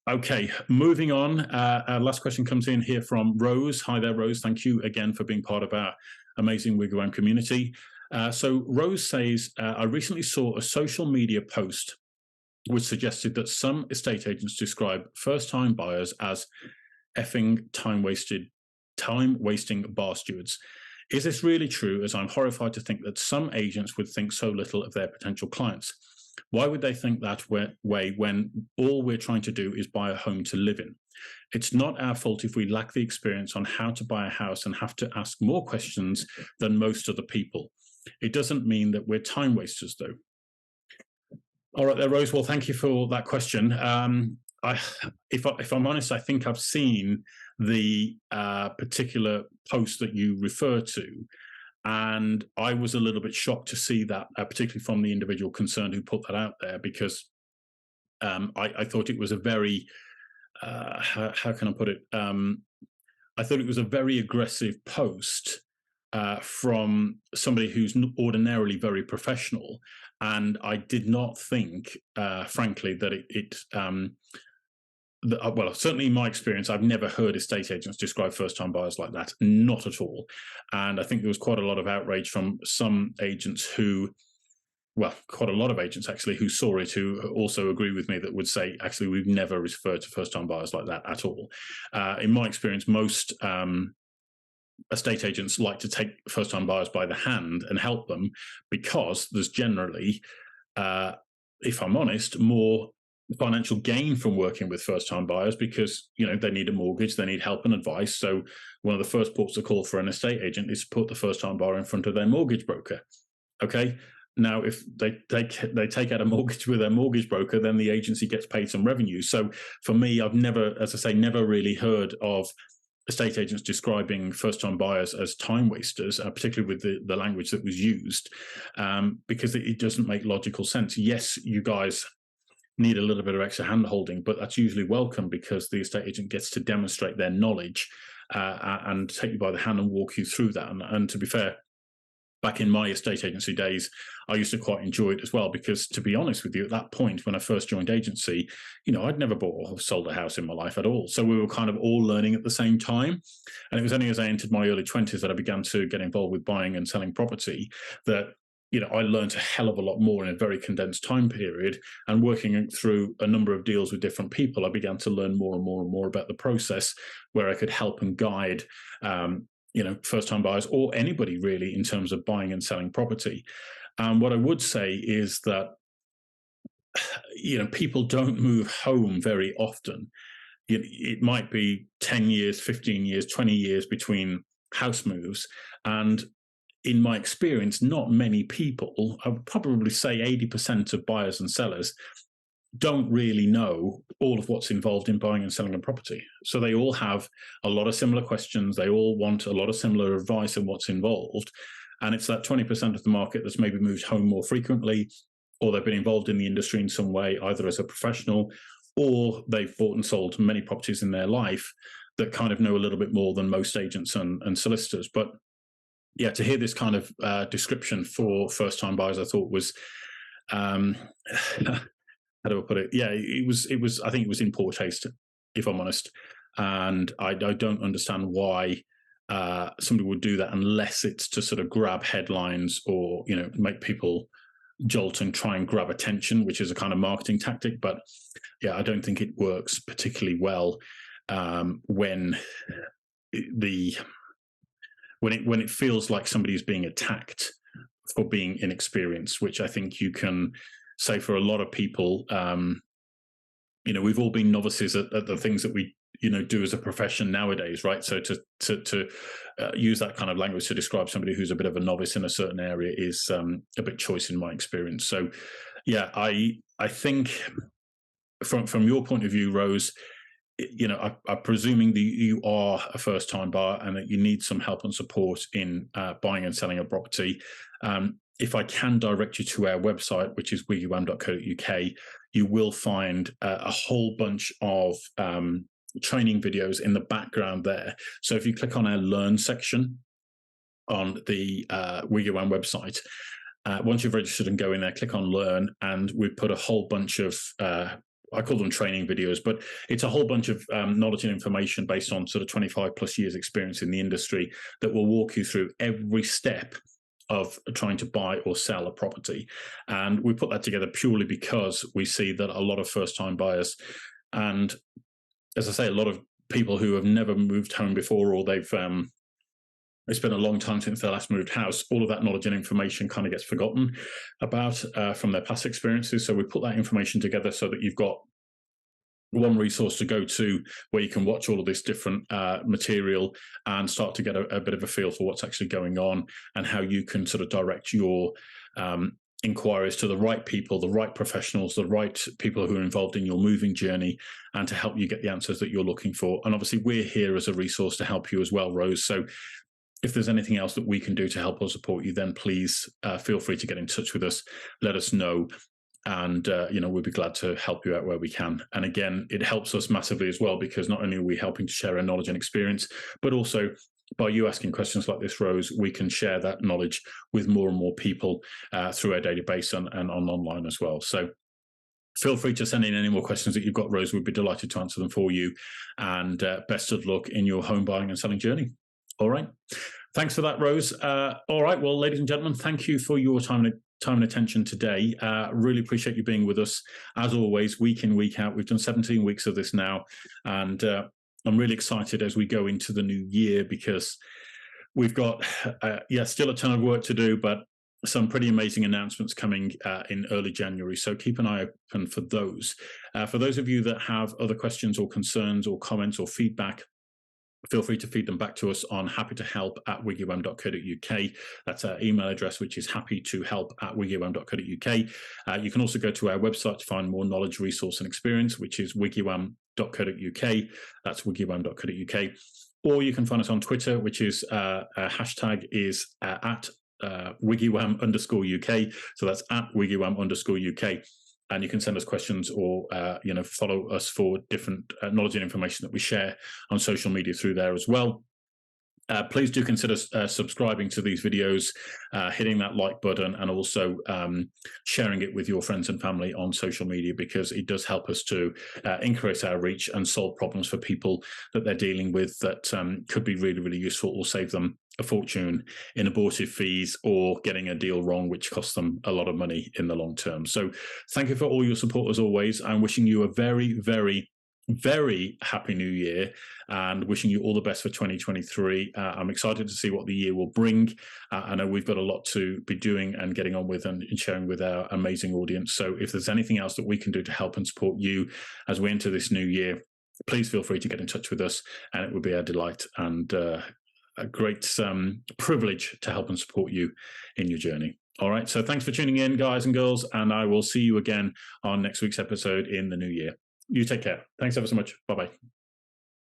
Okay, moving on. Our last question comes in here from Rose. Hi there, Rose. Thank you again for being part of our amazing WiggyWam community. So Rose says, I recently saw a social media post which suggested that some estate agents describe first-time buyers as effing time-wasting bar stewards. Is this really true, as I'm horrified to think that some agents would think so little of their potential clients? Why would they think that way when all we're trying to do is buy a home to live in? It's not our fault if we lack the experience on how to buy a house and have to ask more questions than most other people. It doesn't mean that we're time wasters, though. All right there, Rose. Well, thank you for that question. If I'm honest, I think I've seen the particular post that you refer to, and I was a little bit shocked to see that, particularly from the individual concerned who put that out there, because I thought it was a very, how can I put it? I thought it was a very aggressive post from somebody who's ordinarily very professional. And I did not think, frankly, that well, certainly in my experience, I've never heard estate agents describe first-time buyers like that, not at all. And I think there was quite a lot of outrage from some agents who, well, quite a lot of agents actually who saw it, who also agree with me, that would say, actually, we've never referred to first-time buyers like that at all. In my experience, most estate agents like to take first-time buyers by the hand and help them, because there's generally, if I'm honest, more financial gain from working with first-time buyers, because they need a mortgage, they need help and advice. So one of the first ports of call for an estate agent is to put the first-time buyer in front of their mortgage broker. Okay. Now, if they take out a mortgage with their mortgage broker, then the agency gets paid some revenue. So for me, I've never, as I say, never really heard of estate agents describing first-time buyers as time wasters, particularly with the language that was used, because it doesn't make logical sense. Yes, you guys need a little bit of extra hand-holding, but that's usually welcome, because the estate agent gets to demonstrate their knowledge and take you by the hand and walk you through that. And to be fair, back in my estate agency days, I used to quite enjoy it as well, because, to be honest with you, at that point when I first joined agency, I'd never bought or sold a house in my life at all. So we were kind of all learning at the same time. And it was only as I entered my early 20s that I began to get involved with buying and selling property that, I learned a hell of a lot more in a very condensed time period. And working through a number of deals with different people, I began to learn more and more and more about the process, where I could help and guide first-time buyers, or anybody really, in terms of buying and selling property. What I would say is that, people don't move home very often. It might be 10 years, 15 years, 20 years between house moves. And in my experience, not many people, I would probably say 80% of buyers and sellers, don't really know all of what's involved in buying and selling a property. So they all have a lot of similar questions. They all want a lot of similar advice on what's involved. And it's that 20% of the market that's maybe moved home more frequently, or they've been involved in the industry in some way, either as a professional, or they've bought and sold many properties in their life, that kind of know a little bit more than most agents and solicitors. But yeah, to hear this kind of description for first-time buyers, I thought was, how do I put it? Yeah, it was. I think it was in poor taste, if I'm honest. And I don't understand why somebody would do that, unless it's to sort of grab headlines, or make people jolt and try and grab attention, which is a kind of marketing tactic. But yeah, I don't think it works particularly well when it feels like somebody is being attacked for being inexperienced, which I think you can say for a lot of people. We've all been novices at the things that we do as a profession nowadays, right? So to use that kind of language to describe somebody who's a bit of a novice in a certain area is a bit choice in my experience. So yeah, I think from your point of view, Rose, I'm presuming that you are a first-time buyer and that you need some help and support in buying and selling a property. If I can direct you to our website, which is wiggywam.co.uk, you will find a whole bunch of training videos in the background there. So if you click on our Learn section on the WiggyWam website, once you've registered and go in there, click on Learn, and we put a whole bunch of I call them training videos, but it's a whole bunch of knowledge and information based on sort of 25 plus years experience in the industry that will walk you through every step of trying to buy or sell a property. And we put that together purely because we see that a lot of first-time buyers, and as I say, a lot of people who have never moved home before, or they've it's been a long time since they last moved house, all of that knowledge and information kind of gets forgotten about from their past experiences. So we put that information together so that you've got one resource to go to where you can watch all of this different material and start to get a bit of a feel for what's actually going on and how you can sort of direct your inquiries to the right people, the right professionals, the right people who are involved in your moving journey, and to help you get the answers that you're looking for. And obviously we're here as a resource to help you as well, Rose. So if there's anything else that we can do to help or support you, then please feel free to get in touch with us. Let us know. And, we'll be glad to help you out where we can. And again, it helps us massively as well, because not only are we helping to share our knowledge and experience, but also by you asking questions like this, Rose, we can share that knowledge with more and more people through our database and on online as well. So feel free to send in any more questions that you've got, Rose. We'd be delighted to answer them for you. And best of luck in your home buying and selling journey. All right. Thanks for that, Rose. All right. Well, ladies and gentlemen, thank you for your time and attention today. Really appreciate you being with us. As always, week in, week out. We've done 17 weeks of this now. And I'm really excited as we go into the new year, because we've got, still a ton of work to do, but some pretty amazing announcements coming in early January. So keep an eye open for those. For those of you that have other questions or concerns or comments or feedback, feel free to feed them back to us on happytohelp@WiggyWam.co.uk. That's our email address, which is happytohelp@WiggyWam.co.uk. You can also go to our website to find more knowledge, resource, and experience, which is WiggyWam.co.uk. That's WiggyWam.co.uk. Or you can find us on Twitter, which is hashtag is at WiggyWam_UK. So that's at WiggyWam_UK. And you can send us questions or, follow us for different knowledge and information that we share on social media through there as well. Please do consider subscribing to these videos, hitting that like button, and also sharing it with your friends and family on social media, because it does help us to increase our reach and solve problems for people that they're dealing with that could be really, really useful, or save them a fortune in abortive fees or getting a deal wrong, which costs them a lot of money in the long term. So thank you for all your support as always. I'm wishing you a very, very, very happy new year, and wishing you all the best for 2023. I'm excited to see what the year will bring. I know we've got a lot to be doing and getting on with and sharing with our amazing audience. So if there's anything else that we can do to help and support you as we enter this new year, please feel free to get in touch with us, and it would be our delight and a great privilege to help and support you in your journey. All right. So thanks for tuning in, guys and girls, and I will see you again on next week's episode in the new year. You take care. Thanks ever so much. Bye-bye.